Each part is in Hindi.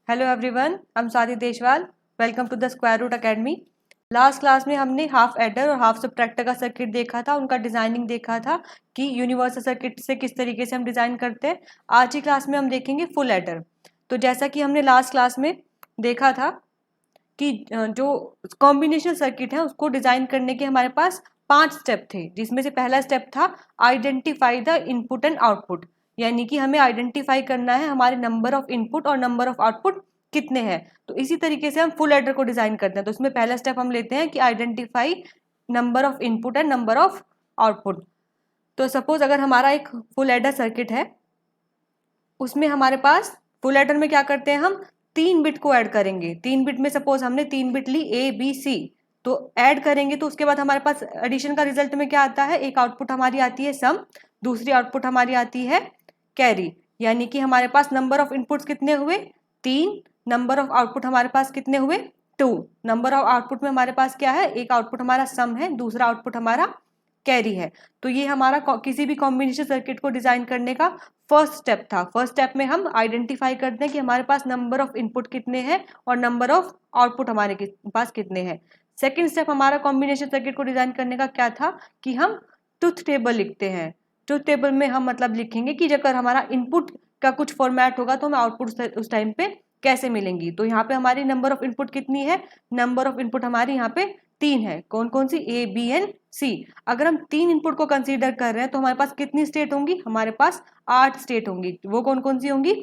Hello everyone, I am Sadi Deshwal. Welcome to the square root academy. Last class में हमने हाफ एडर और हाफ सबट्रैक्टर का सर्किट देखा था, उनका डिजाइनिंग देखा था कि यूनिवर्सल सर्किट से किस तरीके से हम डिजाइन करते हैं। आज की क्लास में हम देखेंगे फुल एडर। तो जैसा कि हमने लास्ट क्लास में देखा था कि जो कॉम्बिनेशनल सर्किट है उसको डिजाइन करने के हमारे पास 5 स्टेप थे, जिसमें से पहला स्टेप था identify the input and output, यानी कि हमें आइडेंटिफाई करना है हमारे नंबर ऑफ इनपुट और नंबर ऑफ आउटपुट कितने हैं। तो इसी तरीके से हम फुल एडर को डिजाइन करते हैं। तो उसमें पहला स्टेप हम लेते हैं कि identify number of input and number of output. तो सपोज अगर हमारा एक फुल एडर सर्किट है, उसमें हमारे पास फुल एडर में क्या करते हैं, हम 3 बिट को ऐड करेंगे। 3 बिट में सपोज हमने 3 बिट ली ए बी सी, तो ऐड करेंगे तो उसके बाद हमारे पास एडिशन का रिजल्ट में क्या आता है, एक आउटपुट हमारी आती है सम, दूसरी आउटपुट हमारी आती है कैरी। यानी कि हमारे पास नंबर ऑफ इनपुट्स कितने हुए 3, नंबर ऑफ आउटपुट हमारे पास कितने हुए 2। नंबर ऑफ आउटपुट में हमारे पास क्या है, एक आउटपुट हमारा सम है, दूसरा आउटपुट हमारा कैरी है। तो ये हमारा किसी भी कॉम्बिनेशन सर्किट को डिजाइन करने का फर्स्ट स्टेप था। फर्स्ट स्टेप में हम आइडेंटिफाई करते हैं कि हमारे पास नंबर ऑफ इनपुट कितने हैं और नंबर ऑफ आउटपुट हमारे पास कितने हैं। सेकेंड स्टेप हमारा कॉम्बिनेशन सर्किट को डिजाइन करने का क्या था कि हम ट्रुथ टेबल लिखते हैं। ट्रुथ टेबल में हम मतलब लिखेंगे कि अगर हमारा इनपुट का कुछ फॉर्मेट होगा तो हमें आउटपुट उस टाइम पे कैसे मिलेंगी। तो यहाँ पे हमारी नंबर ऑफ इनपुट कितनी है, नंबर ऑफ इनपुट हमारी यहाँ पे 3 है। कौन कौन सी, ए बी एंड सी। अगर हम 3 इनपुट को कंसीडर कर रहे हैं तो हमारे पास कितनी स्टेट होंगी, हमारे पास 8 स्टेट होंगी। वो कौन कौन सी होंगी,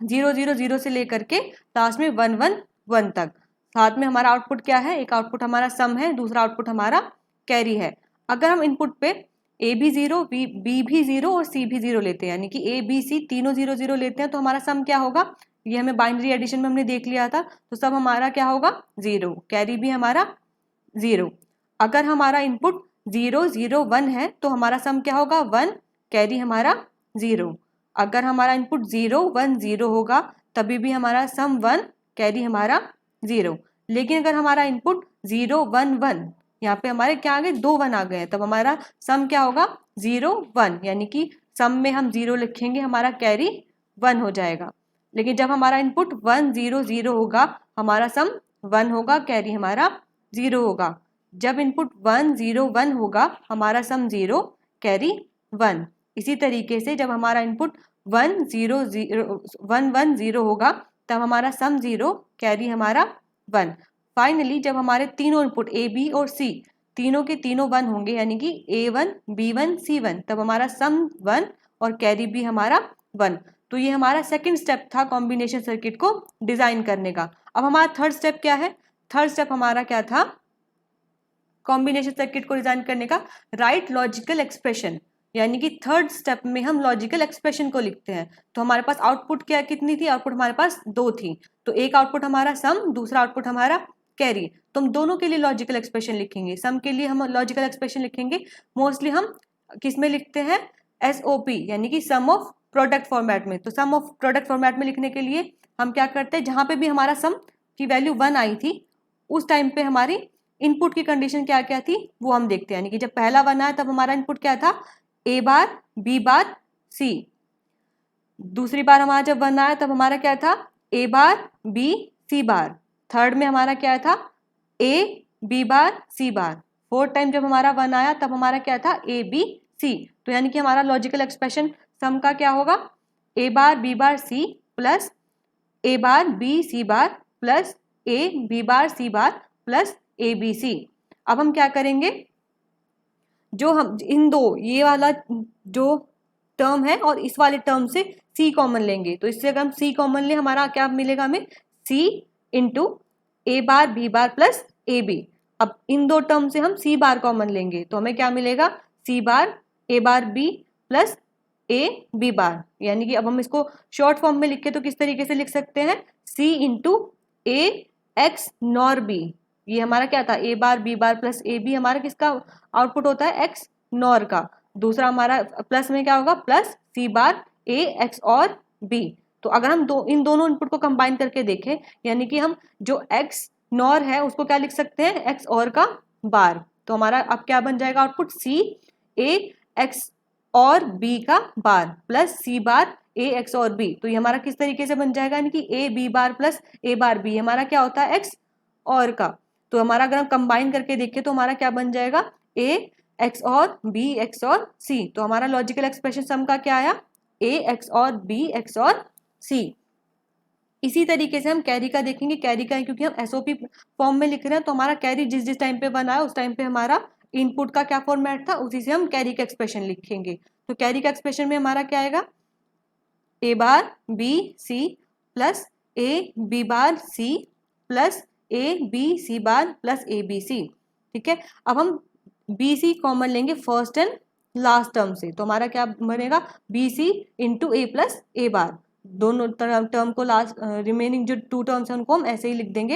0 0 0 से लेकर के लास्ट में 1 1 1 तक। साथ में हमारा आउटपुट क्या है, एक आउटपुट हमारा सम है, दूसरा आउटपुट हमारा कैरी है। अगर हम इनपुट पे ए भी 0 बी भी 0 और सी भी 0 लेते हैं, यानी कि ए बी सी तीनों 0 0 लेते हैं, तो हमारा सम क्या होगा, ये हमें बाइनरी एडिशन में हमने देख लिया था। तो सब हमारा क्या होगा 0, कैरी भी हमारा 0। अगर हमारा इनपुट 0 0 1 है तो हमारा सम क्या होगा 1, कैरी हमारा 0। अगर हमारा इनपुट 0 1 0 होगा तभी भी हमारा सम 1, कैरी हमारा 0। लेकिन अगर हमारा इनपुट 0 1 1, यहाँ पे हमारे क्या आ गए, 2 1 आ गए हैं, तब हमारा सम क्या होगा 0 1, यानी कि सम में हम 0 लिखेंगे, हमारा कैरी 1 हो जाएगा। लेकिन जब हमारा इनपुट 1 0 0 होगा हमारा सम 1 होगा, कैरी हमारा 0 होगा। जब इनपुट 1 0 1 होगा हमारा सम 0, कैरी 1। इसी तरीके से जब हमारा इनपुट 1 0 0 1 1 0 होगा तब हमारा सम 0, कैरी हमारा 1। फाइनली जब हमारे तीनों इनपुट ए बी और सी तीनों के तीनों 1 होंगे, यानी कि A1 B1 C1, तब हमारा सम 1 और कैरी भी हमारा 1। तो ये हमारा सेकंड स्टेप था कॉम्बिनेशन सर्किट को डिजाइन करने का। अब हमारा थर्ड स्टेप क्या है, थर्ड स्टेप हमारा क्या था कॉम्बिनेशन सर्किट को डिजाइन करने का, राइट लॉजिकल एक्सप्रेशन। यानी कि थर्ड स्टेप में हम लॉजिकल एक्सप्रेशन को लिखते हैं। तो हमारे पास आउटपुट क्या कितनी थी, आउटपुट हमारे पास 2 थी। तो एक आउटपुट हमारा सम, दूसरा आउटपुट हमारा कैरी। तो हम दोनों के लिए लॉजिकल एक्सप्रेशन लिखेंगे। सम के लिए हम लॉजिकल एक्सप्रेशन लिखेंगे, मोस्टली हम किस में लिखते हैं, SOP, यानी कि सम ऑफ प्रोडक्ट फॉर्मेट में। तो सम ऑफ प्रोडक्ट फॉर्मेट में लिखने के लिए हम क्या करते हैं, जहां पे भी हमारा सम की वैल्यू 1 आई थी उस टाइम पे हमारी इनपुट की कंडीशन क्या क्या थी वो हम देखते हैं। यानी कि जब पहला 1 आया तब हमारा इनपुट क्या था, A bar B bar C। दूसरी बार हमारा जब 1 आया तब हमारा क्या था, A bar B C bar. Third में हमारा क्या था, A B bar C bar. Fourth time जब हमारा 1 आया तब हमारा क्या था, A B C। तो यानी कि हमारा लॉजिकल एक्सप्रेशन सम का क्या होगा, A bar B bar C plus A bar B C bar plus A B bar C bar plus ABC। अब हम क्या करेंगे, जो हम इन दो, ये वाला जो टर्म है और इस वाले टर्म से C कॉमन लेंगे, तो इससे अगर हम C कॉमन ले हमारा क्या मिलेगा, हमें C into A bar B bar plus AB। अब इन दो टर्म से हम C बार कॉमन लेंगे तो हमें क्या मिलेगा, C bar A bar B plus A B बार। यानी कि अब हम इसको शॉर्ट फॉर्म में लिख के तो किस तरीके से लिख सकते हैं, C into A X nor B। ये हमारा क्या था, A bar B bar plus AB हमारा किसका आउटपुट होता है, X नॉर का। दूसरा हमारा प्लस में क्या होगा, plus C bar A X और B। तो अगर हम इन दोनों इनपुट को कंबाइन करके देखें, यानी कि हम जो X नॉर है उसको क्या लिख सकते हैं, X और का बार। तो हमारा अब क्या बन जाएगा आउटपुट, C A X और B का बार प्लस C बार ए एक्स और बी, तो ये हमारा किस तरीके से बन जाएगा, यानी कि A B bar plus A bar B हमारा क्या होता है एक्स और का। तो हमारा अगर हम कंबाइन करके देखें तो हमारा क्या बन जाएगा, ए एक्स और बी एक्स और सी। तो हमारा लॉजिकल एक्सप्रेशन सम का क्या आया, ए एक्स और बी एक्स और सी। इसी तरीके से हम कैरी का देखेंगे, कैरी का क्योंकि हम एसओपी फॉर्म में लिख रहे हैं तो हमारा कैरी जिस जिस टाइम पे बना है उस टाइम पे हमारा इनपुट का क्या फॉर्मेट था उसी से हम कैरी का एक्सप्रेशन लिखेंगे। तो कैरी का एक्सप्रेशन में हमारा क्या आएगा, A bar B C plus A B bar C plus A B C bar plus A B C. ठीक है, अब हम बी सी कॉमन लेंगे फर्स्ट एंड लास्ट टर्म से, तो हमारा क्या बनेगा, B C into A plus A bar. दोनों टर्म को लास्ट रिमेनिंग जो 2 टर्म्स हैं उनको हम ऐसे ही लिख देंगे।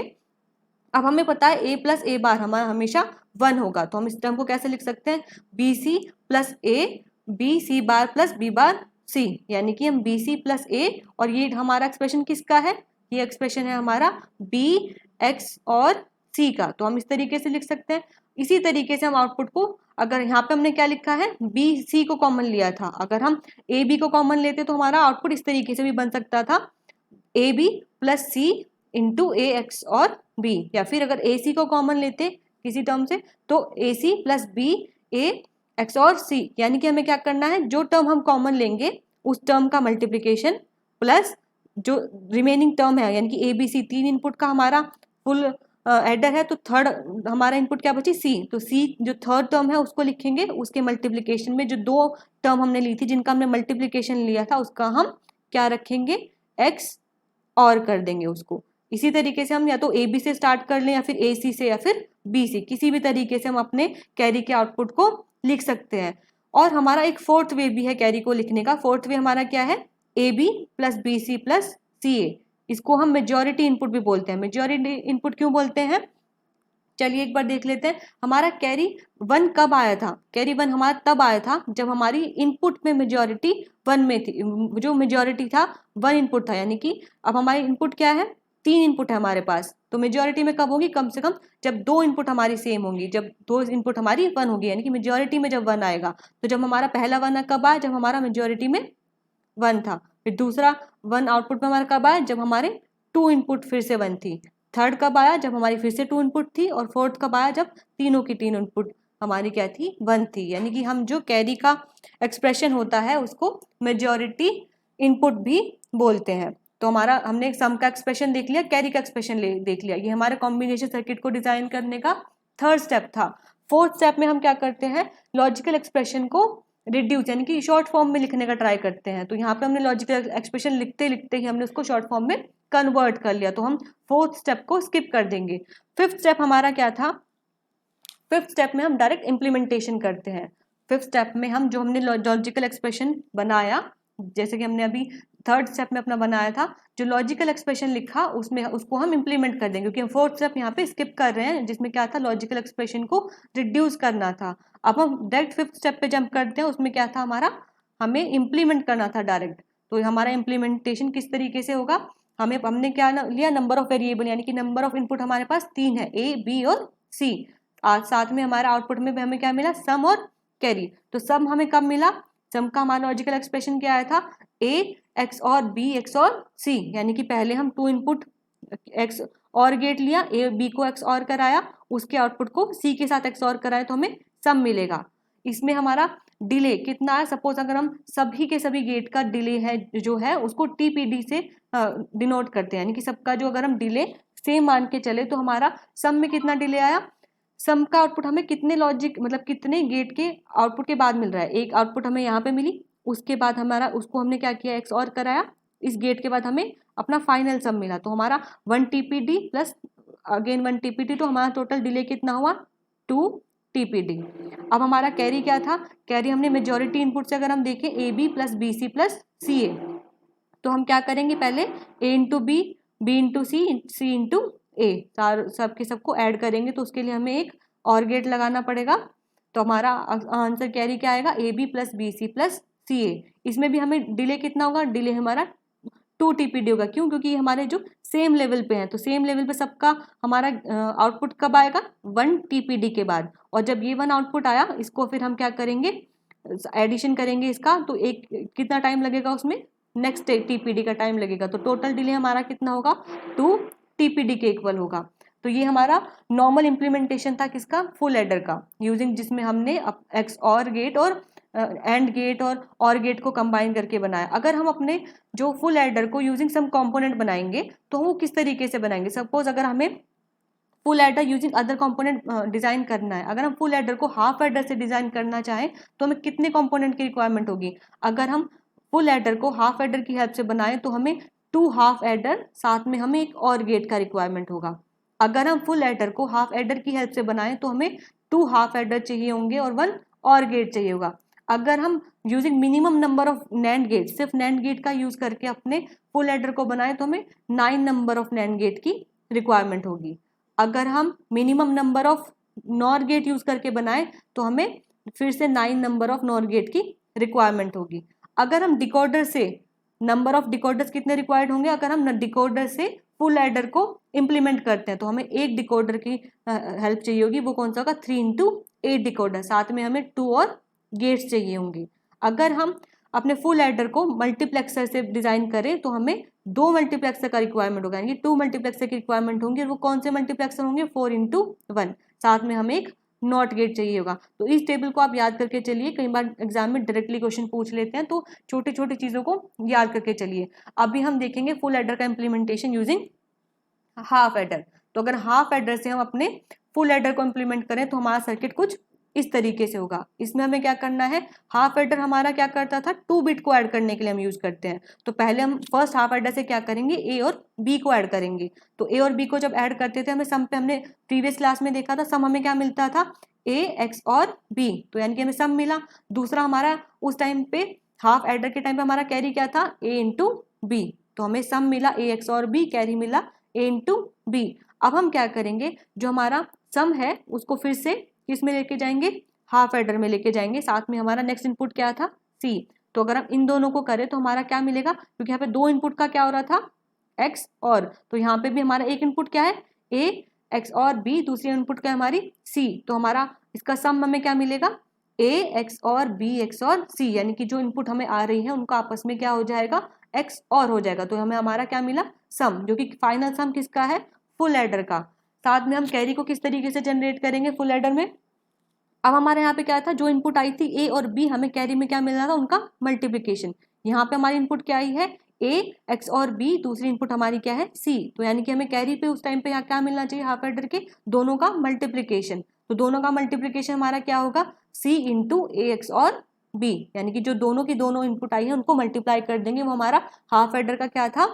अब हमें पता है ए प्लस ए बार हमारा हमेशा 1 होगा, तो हम इस टर्म को कैसे लिख सकते हैं, B C plus A B C bar plus B bar C, यानी कि हम बी सी प्लस ए, और ये हमारा एक्सप्रेशन किसका है, ये एक्सप्रेशन है हमारा बी एक्स और सी का। तो हम इस तरीके से लिख सकते हैं। इसी तरीके से हम आउटपुट को, अगर यहाँ पे हमने क्या लिखा है, बी सी को कॉमन लिया था, अगर हम ए बी को कॉमन लेते तो हमारा आउटपुट इस तरीके से भी बन सकता था, A B plus C into A XOR B, या फिर अगर ए सी को कॉमन लेते किसी टर्म से तो ए C plus B A x और सी, यानी कि हमें क्या करना है, जो टर्म हम कॉमन लेंगे उस टर्म का मल्टीप्लिकेशन प्लस जो रिमेनिंग टर्म है, यानी कि ए बी सी 3 इनपुट का हमारा फुल एडर है, तो थर्ड हमारा इनपुट क्या बची, सी। तो सी जो थर्ड टर्म है उसको लिखेंगे, उसके मल्टीप्लिकेशन में जो 2 टर्म हमने ली थी जिनका हमने मल्टीप्लिकेशन लिया था उसका हम क्या रखेंगे, एक्स और कर देंगे उसको। इसी तरीके से हम या तो ए बी से स्टार्ट कर लें या फिर ए सी से या फिर बी सी, किसी भी तरीके से हम अपने कैरी के आउटपुट को लिख सकते हैं। और हमारा एक फोर्थ वे भी है कैरी को लिखने का। फोर्थ वे हमारा क्या है, A B plus B C plus C A, इसको हम मेजॉरिटी इनपुट भी बोलते हैं। मेजॉरिटी इनपुट क्यों बोलते हैं, चलिए एक बार देख लेते हैं। हमारा कैरी 1 कब आया था, कैरी 1 हमारा तब आया था जब हमारी इनपुट में मेजॉरिटी 1 में थी, जो मेजॉरिटी था 1 इनपुट था, यानी कि अब हमारी इनपुट क्या है, 3 इनपुट है हमारे पास, तो मेजॉरिटी में कब होगी, कम से कम जब 2 इनपुट हमारी सेम होंगी, जब 2 इनपुट हमारी 1 होगी, यानी कि मेजॉरिटी में जब 1 आएगा। तो जब हमारा पहला 1 कब आया, जब हमारा मेजॉरिटी में 1 था। फिर दूसरा 1 आउटपुट में हमारा कब आया, जब हमारे 2 इनपुट फिर से 1 थी। थर्ड कब आया, जब हमारी फिर से 2 इनपुट थी। और फोर्थ कब आया, जब तीनों की 3 इनपुट हमारी क्या थी, 1 थी। यानी कि हम जो कैरी का एक्सप्रेशन होता है उसको मेजॉरिटी इनपुट भी बोलते हैं। तो हमारा हमने सम का एक्सप्रेशन देख लिया, कैरी का एक्सप्रेशन देख लिया। ये हमारे कॉम्बिनेशन सर्किट को डिजाइन करने का थर्ड स्टेप था। फोर्थ स्टेप में हम क्या करते हैं, लॉजिकल एक्सप्रेशन को रिड्यूस यानी कि शॉर्ट फॉर्म में लिखने का ट्राई करते हैं। तो यहाँ पे हमने लॉजिकल एक्सप्रेशन लिखते लिखते ही हमने उसको शॉर्ट फॉर्म में कन्वर्ट कर लिया, तो हम फोर्थ स्टेप को स्किप कर देंगे। फिफ्थ स्टेप हमारा क्या था, फिफ्थ स्टेप में हम डायरेक्ट इम्प्लीमेंटेशन करते हैं। फिफ्थ स्टेप में हम जो हमने लॉजिकल एक्सप्रेशन बनाया, जैसे कि हमने अभी थर्ड स्टेप में अपना बनाया था, जो लॉजिकल एक्सप्रेशन लिखा उसमें उसको हम इम्प्लीमेंट कर देंगे, क्योंकि हम फोर्थ स्टेप यहाँ पे स्किप कर रहे हैं जिसमें क्या था, लॉजिकल एक्सप्रेशन को रिड्यूस करना था। अब हम डायरेक्ट फिफ्थ स्टेप पे जंप करते हैं, उसमें क्या था हमारा, हमें इम्प्लीमेंट करना था डायरेक्ट। तो हमारा इम्प्लीमेंटेशन किस तरीके से होगा, हमने क्या लिया, नंबर ऑफ वेरिएबल, यानी कि नंबर ऑफ इनपुट हमारे पास 3 है, ए बी और सी। आज साथ में हमारा आउटपुट में हमें क्या मिला, सम और कैरी। तो सम हमें कब मिला, सम का हमारा लॉजिकल एक्सप्रेशन क्या आया था, ए एक्स और बी एक्स और सी, यानी कि पहले हम 2 इनपुट एक्स और गेट लिया, ए बी को एक्स और कराया, उसके आउटपुट को सी के साथ एक्स और कराया, तो हमें सम मिलेगा। इसमें हमारा डिले कितना है, सपोज अगर हम सभी के सभी गेट का डिले है जो है उसको टीपीडी से डिनोट करते हैं, यानी कि सबका जो अगर हम डिले सेम मान के चले तो हमारा सम में कितना डिले आया, सम का आउटपुट हमें कितने लॉजिक मतलब कितने गेट के आउटपुट के बाद मिल रहा है, एक आउटपुट हमें यहाँ पे मिली, उसके बाद हमारा उसको हमने क्या किया, एक्स और कराया, इस गेट के बाद हमें अपना फाइनल सम मिला। तो हमारा 1 टीपीडी प्लस अगेन 1 टीपीडी, तो हमारा टोटल डिले कितना हुआ, 2 टीपीडी। अब हमारा कैरी क्या था, कैरी हमने मेजॉरिटी इनपुट से अगर हम देखें A B plus B C plus C A, तो हम क्या करेंगे, पहले A into B, B into C into A, सबके सबको ऐड करेंगे, तो उसके लिए हमें एक और गेट लगाना पड़ेगा। तो हमारा आंसर कैरी क्या आएगा, A B plus B C plus C A. इसमें भी हमें डिले कितना होगा, डिले हमारा 2 टीपीडी होगा। क्यों, क्योंकि हमारे जो सेम लेवल पे हैं, तो सेम लेवल पे सबका हमारा आउटपुट कब आएगा, 1 टीपीडी के बाद। और जब ये 1 आउटपुट आया, इसको फिर हम क्या करेंगे, एडिशन करेंगे इसका, तो एक कितना टाइम लगेगा उसमें, नेक्स्ट टीपीडी का टाइम लगेगा। तो टोटल डिले हमारा कितना होगा, 2 टीपीडी के इक्वल होगा। तो ये हमारा नॉर्मल इम्प्लीमेंटेशन था किसका, फुल एडर का, यूजिंग जिसमें हमने एक्स और गेट और एंड गेट और गेट को कंबाइन करके बनाया। अगर हम अपने जो फुल एडर को यूजिंग सम कंपोनेंट बनाएंगे तो वो किस तरीके से बनाएंगे। सपोज अगर हमें full adder using other component design करना है, अगर हम फुल एडर को हाफ एडर से डिजाइन करना चाहें तो हमें कितने कंपोनेंट की रिक्वायरमेंट होगी। अगर हम फुल एडर को हाफ एडर की हेल्प से बनाएं तो हमें 2 हाफ एडर, साथ में हमें एक और गेट का रिक्वायरमेंट होगा। अगर हम फुल एडर को हाफ एडर की हेल्प से बनाएं तो हमें 2 हाफ एडर चाहिए होंगे और 1 और गेट चाहिए होगा। अगर हम using minimum number of NAND gate, सिर्फ नैंड गेट का यूज करके अपने फुल एडर को बनाएं तो हमें 9 नंबर ऑफ नैंड गेट की रिक्वायरमेंट होगी। अगर हम minimum number of NOR gate use करके बनाएं तो हमें फिर से 9 नंबर ऑफ नॉर गेट की रिक्वायरमेंट होगी। अगर हम डिकोडर से, नंबर ऑफ डिकोडर्स कितने रिक्वायर्ड होंगे, अगर हम डिकोडर से फुल एडर को इम्प्लीमेंट करते हैं तो हमें एक डिकोडर की हेल्प चाहिए होगी, वो कौन सा होगा, 3x8 डिकोडर, साथ में हमें 2 और गेट्स चाहिए होंगे। अगर हम अपने फुल एडर को मल्टीप्लेक्सर से डिजाइन करें तो हमें 2 मल्टीप्लेक्सर का रिक्वायरमेंट होगा, यानी 2 मल्टीप्लेक्सर की रिक्वायरमेंट होंगी, और वो कौन से मल्टीप्लेक्सर होंगे, 4x1, साथ में हमें एक नॉट गेट चाहिए होगा। तो इस टेबल को आप याद करके चलिए, कई बार एग्जाम में डायरेक्टली क्वेश्चन पूछ लेते हैं, तो छोटी छोटी चीजों को याद करके चलिए। अभी हम देखेंगे फुल एडर का इम्प्लीमेंटेशन यूजिंग हाफ एडर। तो अगर हाफ एडर से हम अपने फुल एडर को इम्प्लीमेंट करें तो हमारा सर्किट कुछ इस तरीके से होगा। इसमें हमें क्या करना है, हाफ एडर हमारा क्या करता था, 2 बिट को ऐड करने के लिए हम यूज करते हैं। तो पहले हम फर्स्ट हाफ एडर से क्या करेंगे, ए और बी को ऐड करेंगे। तो ए और बी को जब ऐड करते थे, हमें सम पे, हमने प्रीवियस क्लास में देखा था, सम हमें क्या मिलता था, ए एक्स और बी, तो यानी कि हमें सम मिला। दूसरा हमारा उस टाइम पे हाफ एडर के टाइम पे हमारा कैरी क्या था, ए इंटू बी, तो हमें सम मिला A XOR B, carry मिला ए इंटू बी। अब हम क्या करेंगे, जो हमारा सम है उसको फिर से किस में लेके जाएंगे, हाफ एडर में लेके जाएंगे, साथ में हमारा नेक्स्ट इनपुट क्या था, सी। तो अगर हम इन दोनों को करें तो हमारा क्या मिलेगा, क्योंकि यहाँ पे 2 इनपुट का क्या हो रहा था, एक्स और, तो यहाँ पे भी हमारा एक इनपुट क्या है, ए एक्स और बी, दूसरी इनपुट क्या है हमारी, सी। तो हमारा इसका सम हमें क्या मिलेगा, ए एक्स और बी एक्स और सी, यानी कि जो इनपुट हमें आ रही है उनका आपस में क्या हो जाएगा, एक्स और हो जाएगा। तो हमें हमारा क्या मिला, सम, जो कि फाइनल सम किसका है, फुल एडर का। साथ में हम कैरी को किस तरीके से जनरेट करेंगे फुल एडर में। अब हमारे यहाँ पे क्या था, जो इनपुट आई थी ए और बी, हमें कैरी में क्या मिल रहा था, उनका मल्टीप्लीकेशन। यहाँ पे हमारी इनपुट क्या आई है, ए एक्स और बी, दूसरी इनपुट हमारी क्या है, सी। तो यानी कि हमें कैरी पे उस टाइम पे यहाँ क्या मिलना चाहिए, हाफ एडर के दोनों का मल्टीप्लीकेशन। तो दोनों का मल्टीप्लीकेशन हमारा क्या होगा, सी into A XOR B, यानी कि जो दोनों की दोनों इनपुट आई है उनको मल्टीप्लाई कर देंगे, वो हमारा हाफ एडर का क्या था,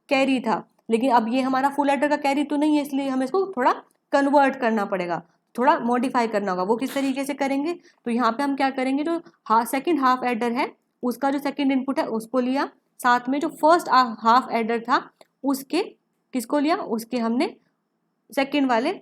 कैरी था। लेकिन अब ये हमारा फुल एडर का कैरी तो नहीं है, इसलिए हमें इसको थोड़ा कन्वर्ट करना पड़ेगा, थोड़ा मॉडिफाई करना होगा। वो किस तरीके से करेंगे, तो यहाँ पे हम क्या करेंगे, जो सेकंड हाफ एडर है उसका जो सेकंड इनपुट है उसको लिया, साथ में जो फर्स्ट हाफ एडर था उसके किसको लिया, उसके हमने सेकंड वाले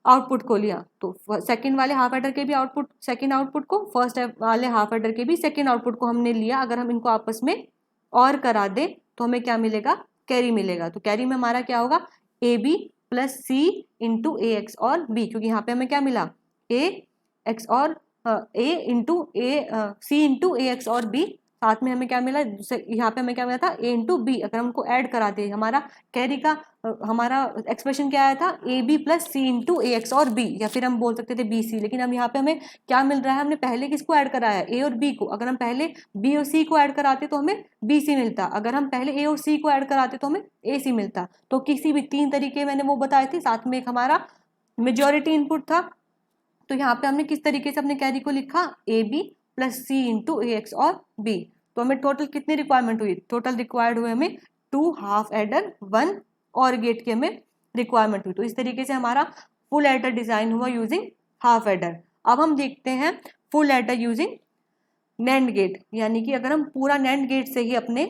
आउटपुट को लिया। तो सेकंड वाले हाफ एडर के भी आउटपुट, सेकंड आउटपुट को, फर्स्ट वाले हाफ एडर के भी सेकंड आउटपुट को हमने लिया। अगर हम इनको आपस में और करा दें तो हमें क्या मिलेगा, कैरी मिलेगा। तो कैरी में हमारा क्या होगा, A B plus C into A XOR B, क्योंकि यहाँ पे हमें क्या मिला, A XOR A into A C into A XOR B, साथ में हमें क्या मिला, यहाँ पे हमें क्या मिला था, ए इंटू बी। अगर हम उनको ऐड कराते हैं, हमारा कैरी का हमारा एक्सप्रेशन क्या आया था, A B plus C into A XOR B, या फिर हम बोल सकते थे बी सी। लेकिन अब यहाँ पे हमें क्या मिल रहा है, हमने पहले किसको ऐड कराया है, ए और बी को। अगर हम पहले बी और सी को ऐड कराते तो हमें बी सी मिलता, अगर हम पहले ए और सी को ऐड कराते तो हमें ए सी मिलता। तो किसी भी 3 तरीके मैंने वो बताए थे, साथ में एक हमारा मेजोरिटी इनपुट था। तो यहाँ पे हमने किस तरीके से अपने कैरी को लिखा, A B plus C into A XOR B. तो हमें टोटल कितनी रिक्वायरमेंट हुई, टोटल रिक्वायर्ड हुए हमें 2 हाफ एडर 1 और गेट की हमें रिक्वायरमेंट हुई। तो इस तरीके से हमारा फुल एडर डिजाइन हुआ यूजिंग हाफ एडर। अब हम देखते हैं full adder using NAND gate, यानी कि अगर हम पूरा नैंड गेट से ही अपने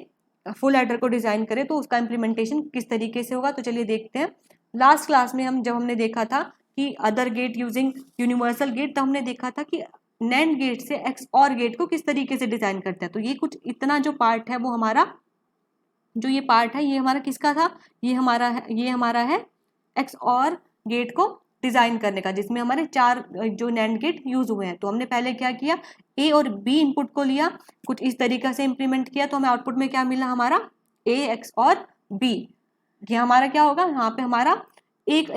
फुल एडर को डिजाइन करें तो उसका इम्प्लीमेंटेशन किस तरीके से होगा। तो चलिए देखते हैं। लास्ट क्लास में जब हमने देखा था कि other gate using universal gate, तो हमने देखा था कि नैंड गेट से एक्स और गेट को किस तरीके से डिजाइन करते हैं। तो ये कुछ इतना जो पार्ट है वो हमारा, जो ये पार्ट है ये हमारा किसका था, ये हमारा है एक्स और गेट को डिजाइन करने का, जिसमें हमारे 4 जो नैंड गेट यूज हुए हैं। तो हमने पहले क्या किया, ए और बी इनपुट को लिया, कुछ इस तरीके से इंप्लीमेंट किया, तो हमें आउटपुट में क्या मिला हमारा ए एक्स और बी। ये हमारा क्या होगा, यहाँ पे हमारा एक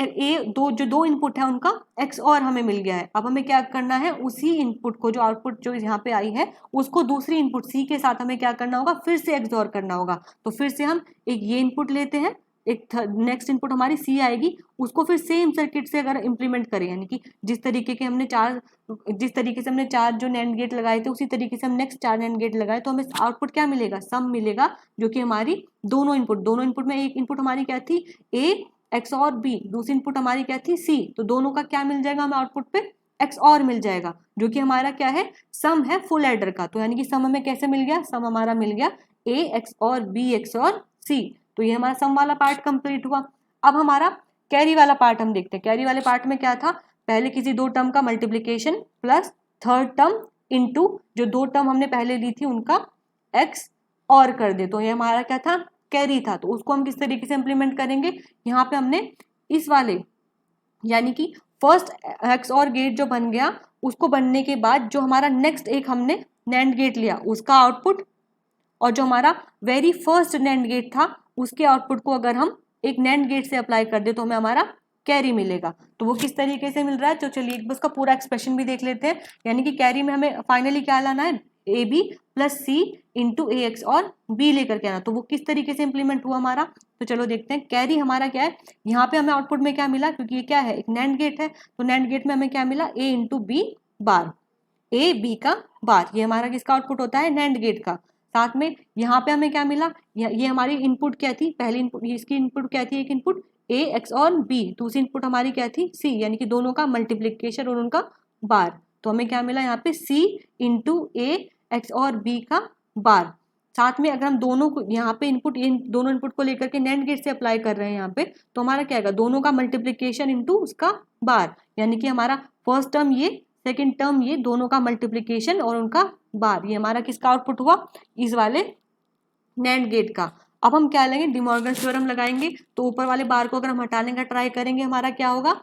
जो दो इनपुट है उनका एक्स और हमें मिल गया है। अब हमें क्या करना है, उसी इनपुट को, जो आउटपुट जो यहाँ पे आई है, उसको दूसरी इनपुट सी के साथ हमें क्या करना होगा, फिर से एक्सऑर करना होगा। तो फिर से हम एक ये इनपुट लेते हैं, एक नेक्स्ट इनपुट हमारी सी आएगी, उसको फिर सेम सर्किट से अगर इंप्लीमेंट करें, यानी कि जिस तरीके से हमने 4 जो नैंड गेट लगाए थे, उसी तरीके से हम नेक्स्ट 4 नैंड गेट लगाए, तो हमें आउटपुट क्या मिलेगा, सम मिलेगा, जो कि हमारी दोनों इनपुट में एक इनपुट हमारी क्या थी, ए एक्स और बी, दूसरी इनपुट हमारी क्या थी, सी। तो दोनों का क्या मिल जाएगा हमें आउटपुट पे, एक्स और मिल जाएगा, जो कि हमारा क्या है, सम है फुल एडर का। तो यानी कि सम हमें कैसे मिल गया, सम हमारा मिल गया ए एक्स और बी एक्स और सी। तो ये हमारा सम वाला पार्ट कंप्लीट हुआ। अब हमारा कैरी वाला पार्ट हम देखते हैं। कैरी वाले पार्ट में क्या था, पहले किसी 2 टर्म का multiplication plus third term into जो 2 टर्म हमने पहले ली थी उनका एक्स और कर दे, तो ये हमारा क्या था, कैरी था। तो उसको हम किस तरीके से इंप्लीमेंट करेंगे, यहाँ पे हमने इस वाले यानी कि फर्स्ट एक्स और गेट जो बन गया, उसको बनने के बाद जो हमारा नेक्स्ट एक हमने नैंड गेट लिया, उसका आउटपुट, और जो हमारा वेरी फर्स्ट नैंड गेट था उसके आउटपुट को अगर हम एक नैंड गेट से अप्लाई कर दे तो हमें हमारा कैरी मिलेगा। तो वो किस तरीके से मिल रहा है, तो चलिए एक बार उसका पूरा एक्सप्रेशन भी देख लेते हैं। यानी कि कैरी में हमें फाइनली क्या लाना है, A B plus C into A XOR B लेकर के आना। तो वो किस तरीके से इंप्लीमेंट हुआ हमारा, तो चलो देखते हैं। कैरी हमारा क्या है, यहाँ पे हमें आउटपुट में क्या मिला, क्योंकि ये क्या है, एक नैंड गेट है, तो नैंड गेट में हमें क्या मिला, A into B bar, A B का बार, ये हमारा किसका आउटपुट होता है, नैंड गेट का। साथ में यहाँ पे हमें क्या मिला, ये हमारी इनपुट क्या थी, पहली इनपुट, इसकी इनपुट क्या थी, एक input A XOR B, दूसरी इनपुट हमारी क्या थी, सी, यानी कि दोनों का मल्टीप्लीकेशन और उनका बार। तो हमें क्या मिला यहाँ पे, सी into A XOR B का बार। साथ में अगर हम दोनों को यहाँ पे इनपुट, इन दोनों इनपुट को लेकर के नैंड गेट से अप्लाई कर रहे हैं यहाँ पे, तो हमारा क्या आएगा, दोनों का मल्टीप्लीकेशन इंटू उसका बार, यानी कि हमारा फर्स्ट टर्म ये, सेकेंड टर्म ये, दोनों का मल्टीप्लीकेशन और उनका बार, ये हमारा किसका आउटपुट हुआ, इस वाले नैंड गेट का। अब हम क्या लेंगे, डिमॉर्गन्स थ्योरम लगाएंगे। तो ऊपर वाले बार को अगर हम हटाने का ट्राई करेंगे, हमारा क्या होगा,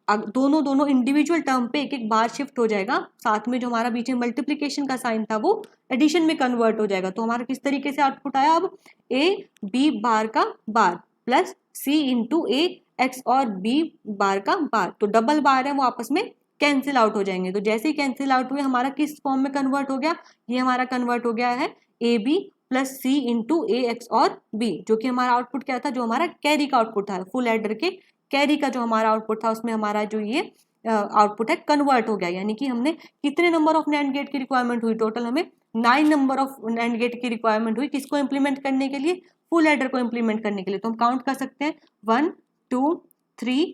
दोनों इंडिविजुअल टर्म पे एक एक बार शिफ्ट हो जाएगा, साथ में जो हमारा बीच में मल्टीप्लीकेशन का साइन था वो एडिशन में कन्वर्ट हो जाएगा। तो हमारा किस तरीके से आउटपुट आया, अब ए बी बार का बार plus C into A XOR B bar का बार, तो डबल बार है वो आपस में कैंसिल आउट हो जाएंगे। तो जैसे ही कैंसिल आउट हुए, हमारा किस फॉर्म में कन्वर्ट हो गया, ये हमारा कन्वर्ट हो गया है A B plus C into A XOR B, जो कि हमारा आउटपुट क्या था, जो हमारा कैरी का आउटपुट था, फुल एडर के कैरी का जो हमारा आउटपुट था, उसमें हमारा जो ये आउटपुट है कन्वर्ट हो गया। यानी कि हमने कितने नंबर ऑफ नैंड गेट की रिक्वायरमेंट हुई, टोटल हमें 9 नंबर ऑफ नैंड गेट की रिक्वायरमेंट हुई, किसको इंप्लीमेंट करने के लिए, फुल एडर को इंप्लीमेंट करने के लिए। तो हम काउंट कर सकते हैं 1 2 3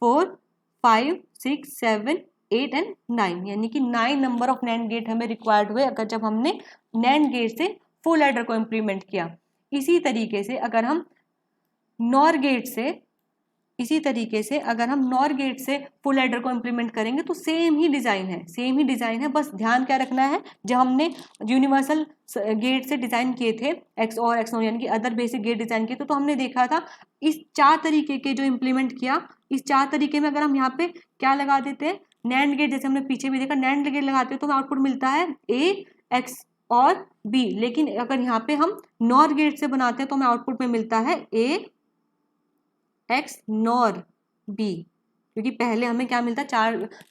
4 5 6 7 8 एंड 9, यानी कि 9 नंबर ऑफ नैंड गेट हमें रिक्वायर्ड हुए अगर जब हमने नैंड गेट से फुल एडर को इंप्लीमेंट किया। इसी तरीके से अगर हम नॉर गेट से फुल एडर को इंप्लीमेंट करेंगे तो सेम ही डिजाइन है, बस ध्यान क्या रखना है, जब हमने यूनिवर्सल गेट से डिजाइन किए थे एक्स और एक्स नॉर, यानी कि अदर बेसिक गेट डिजाइन किए थे, तो हमने देखा था इस 4 तरीके के जो इंप्लीमेंट किया, इस 4 तरीके में अगर हम यहाँ पे क्या लगा देते हैं, नैंड गेट, जैसे हमने पीछे भी देखा, नैंड गेट लगाते हैं तो हमें आउटपुट मिलता है ए एक्स और बी। लेकिन अगर यहाँ पे हम नॉर गेट से बनाते हैं तो हमें आउटपुट में मिलता है ए एक्स नॉर बी, क्योंकि पहले हमें क्या मिलता है,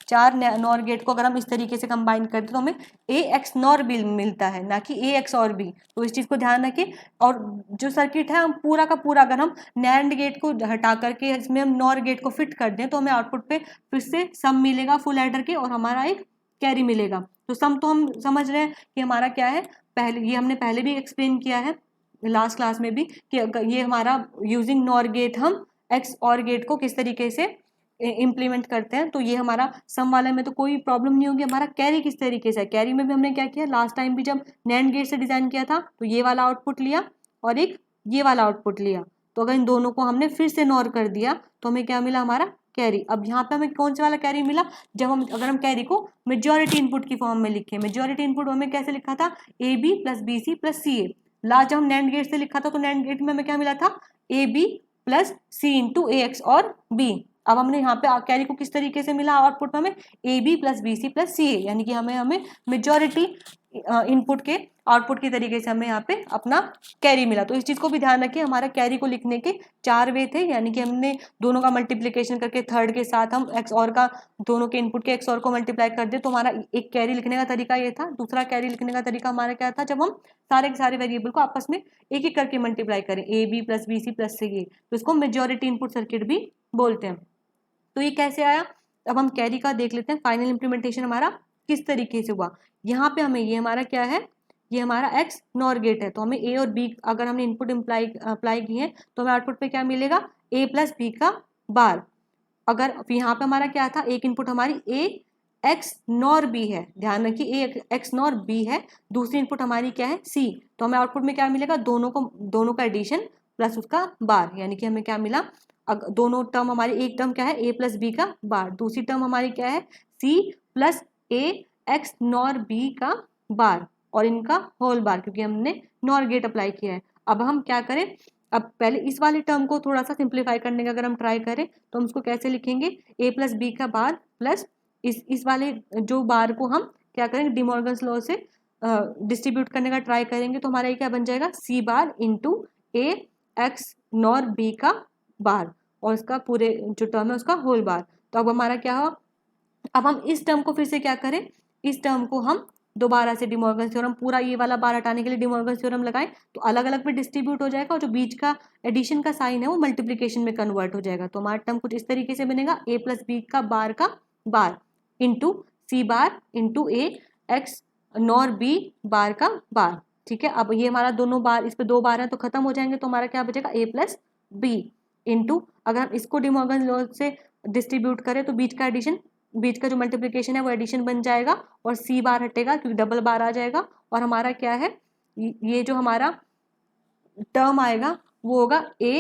चार नॉर गेट को अगर हम इस तरीके से कंबाइन करते तो हमें ए एक्स नॉर बी मिलता है, ना कि ए एक्स और बी। तो इस चीज़ को ध्यान रखें। और जो सर्किट है, हम पूरा का पूरा अगर हम नैंड गेट को हटा करके इसमें हम नॉर गेट को फिट कर दें तो हमें आउटपुट पे फिर से सम मिलेगा फुल एडर के, और हमारा एक कैरी मिलेगा। तो सम तो हम समझ रहे हैं कि हमारा क्या है, ये हमने पहले भी एक्सप्लेन किया है लास्ट क्लास में भी, कि ये हमारा यूजिंग नॉर गेट हम एक्स और गेट को किस तरीके से इम्प्लीमेंट करते हैं। तो ये हमारा सम वाले में तो कोई प्रॉब्लम नहीं होगी। हमारा कैरी किस तरीके से है, कैरी में भी हमने क्या किया, लास्ट टाइम भी जब नैंड गेट से डिजाइन किया था तो ये वाला आउटपुट लिया और एक ये वाला आउटपुट लिया। तो अगर इन दोनों को हमने फिर से नॉर कर दिया तो हमें क्या मिला, हमारा कैरी। अब यहाँ पे हमें कौन सा वाला कैरी मिला, जब अगर हम कैरी को मेजॉरिटी इनपुट की फॉर्म में लिखे, मेजॉरिटी इनपुट हमें कैसे लिखा था, A B plus B C plus C A. Last जब हम नैंड गेट से लिखा था तो नैंड गेट में हमें क्या मिला था, A B plus C into A XOR B. अब हमने यहाँ पे कैरी को किस तरीके से मिला आउटपुट में हमें A B plus B C plus C A, यानी कि हमें मेजॉरिटी इनपुट के आउटपुट की तरीके से हमें यहाँ पे अपना कैरी मिला। तो इस चीज को भी ध्यान रखिए, हमारा कैरी को लिखने के 4 वे थे, यानी कि हमने दोनों का मल्टीप्लीकेशन करके थर्ड के साथ हम एक्स और का दोनों के इनपुट के एक्स और को मल्टीप्लाई कर दे तो हमारा एक कैरी लिखने का तरीका ये था। दूसरा कैरी लिखने का तरीका हमारा क्या था, जब हम सारे के सारे वेरिएबल को आपस में एक एक करके मल्टीप्लाई करें, A B plus B C plus C A, तो इसको मेजॉरिटी इनपुट सर्किट भी बोलते हैं। तो ये कैसे आया, अब हम कैरी का देख लेते हैं फाइनल इंप्लीमेंटेशन हमारा किस तरीके से हुआ। यहाँ पे हमें ये हमारा क्या है, ये हमारा एक्स नॉर गेट है, तो हमें ए और बी अगर हमने इनपुट अप्लाई की है तो हमें आउटपुट पे क्या मिलेगा, ए प्लस बी का बार। अगर यहाँ पे हमारा क्या था, एक इनपुट हमारी ए एक्स नॉर बी है, ध्यान रखिए ए एक्स नॉर बी है, दूसरी इनपुट हमारी क्या है सी, तो हमें आउटपुट में क्या मिलेगा, दोनों का एडिशन प्लस उसका बार, यानी कि हमें क्या मिला, दोनों टर्म हमारी, एक टर्म क्या है ए प्लस बी का बार, दूसरी टर्म हमारी क्या है C plus A x nor B का बार और इनका होल बार, क्योंकि हमने नॉर गेट अप्लाई किया है। अब हम क्या करें, अब पहले इस वाले टर्म को थोड़ा सा सिंप्लीफाई करने का अगर हम ट्राई करें तो हम उसको कैसे लिखेंगे, ए प्लस बी का बार प्लस इस वाले जो बार को हम क्या करेंगे, डिमॉर्गन्स लॉ से डिस्ट्रीब्यूट करने का ट्राई करेंगे, तो हमारा ये क्या बन जाएगा, C bar into A x nor B का बार और इसका पूरे जो टर्म है उसका होल बार। तो अब हमारा क्या हो, अब हम इस टर्म को फिर से क्या करें, इस टर्म को हम दोबारा से डिमॉर्गन थ्योरम, पूरा ये वाला बार हटाने के लिए डिमॉर्गन थ्योरम लगाएं तो अलग अलग में डिस्ट्रीब्यूट हो जाएगा और जो बीच का एडिशन का साइन है वो मल्टीप्लीकेशन में कन्वर्ट हो जाएगा। तो हमारा टर्म कुछ इस तरीके से बनेगा, ए प्लस बी का bar into C bar into A x nor B bar का बार। ठीक है, अब ये हमारा दोनों बार, इस पे 2 बार है तो खत्म हो जाएंगे, तो हमारा क्या बचेगा, ए प्लस बी इंटू, अगर हम इसको डिमॉर्गन लॉ से डिस्ट्रीब्यूट करें तो बीच का एडिशन, बीच का जो मल्टीप्लिकेशन है वो एडिशन बन जाएगा और सी बार हटेगा क्योंकि डबल बार आ जाएगा और हमारा क्या है, ये जो हमारा टर्म आएगा वो होगा ए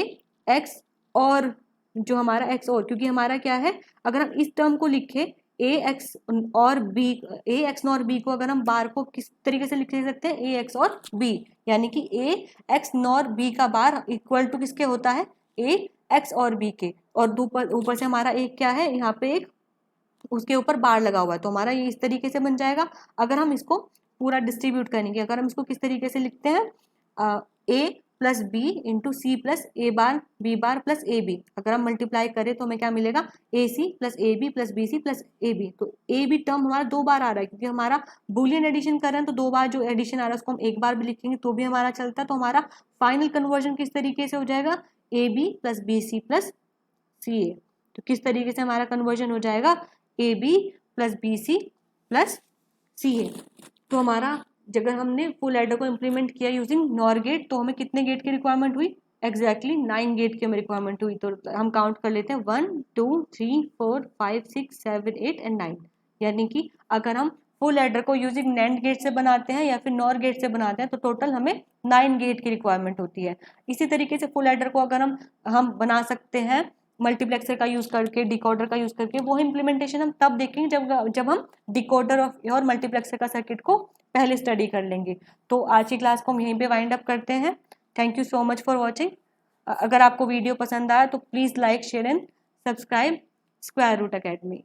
एक्स और जो हमारा एक्स और, क्योंकि हमारा क्या है, अगर हम इस टर्म को लिखें A XOR B, A x nor B को अगर हम बार को किस तरीके से लिख सकते हैं, ए एक्स और बी, यानी कि ए एक्स नॉर बी का बार इक्वल टू किसके होता है, ए एक्स और बी के, और ऊपर से हमारा एक क्या है, यहाँ पे एक उसके ऊपर बार लगा हुआ है, तो हमारा ये इस तरीके से बन जाएगा। अगर हम इसको पूरा डिस्ट्रीब्यूट करेंगे, अगर हम इसको किस तरीके से लिखते हैं, A plus B into C plus A bar B bar plus A B, अगर हम मल्टीप्लाई करें तो हमें क्या मिलेगा, A C plus A B plus B C plus A B. तो ए बी टर्म हमारा 2 बार आ रहा है क्योंकि हमारा बूलियन एडिशन कर रहे हैं, तो 2 बार जो एडिशन आ रहा है उसको हम एक बार भी लिखेंगे तो भी हमारा चलता है। तो हमारा फाइनल कन्वर्जन किस तरीके से हो जाएगा, A B plus B C plus C A. तो किस तरीके से हमारा कन्वर्जन हो जाएगा, A B plus B C plus C A. तो हमारा अगर हमने फुल एडर को इम्प्लीमेंट किया यूजिंग नॉर गेट तो हमें कितने गेट की रिक्वायरमेंट हुई, एग्जैक्टली 9 गेट की हमें रिक्वायरमेंट हुई। तो हम काउंट कर लेते हैं 1 2 3 4 5 6 7 8 एंड 9, यानी कि अगर हम फुल एडर को यूजिंग नैंड गेट से बनाते हैं या फिर नॉर गेट से बनाते हैं तो टोटल हमें 9 गेट की रिक्वायरमेंट होती है। इसी तरीके से फुल एडर को अगर हम बना सकते हैं मल्टीप्लेक्सर का यूज करके, डिकोडर का यूज करके, वो इम्प्लीमेंटेशन हम तब देखेंगे जब हम डिकोडर और मल्टीप्लेक्सर का सर्किट को पहले स्टडी कर लेंगे। तो आज की क्लास को हम यहीं पे वाइंड अप करते हैं। Thank you so much for watching. अगर आपको वीडियो पसंद आया तो प्लीज़ like share and subscribe square root academy.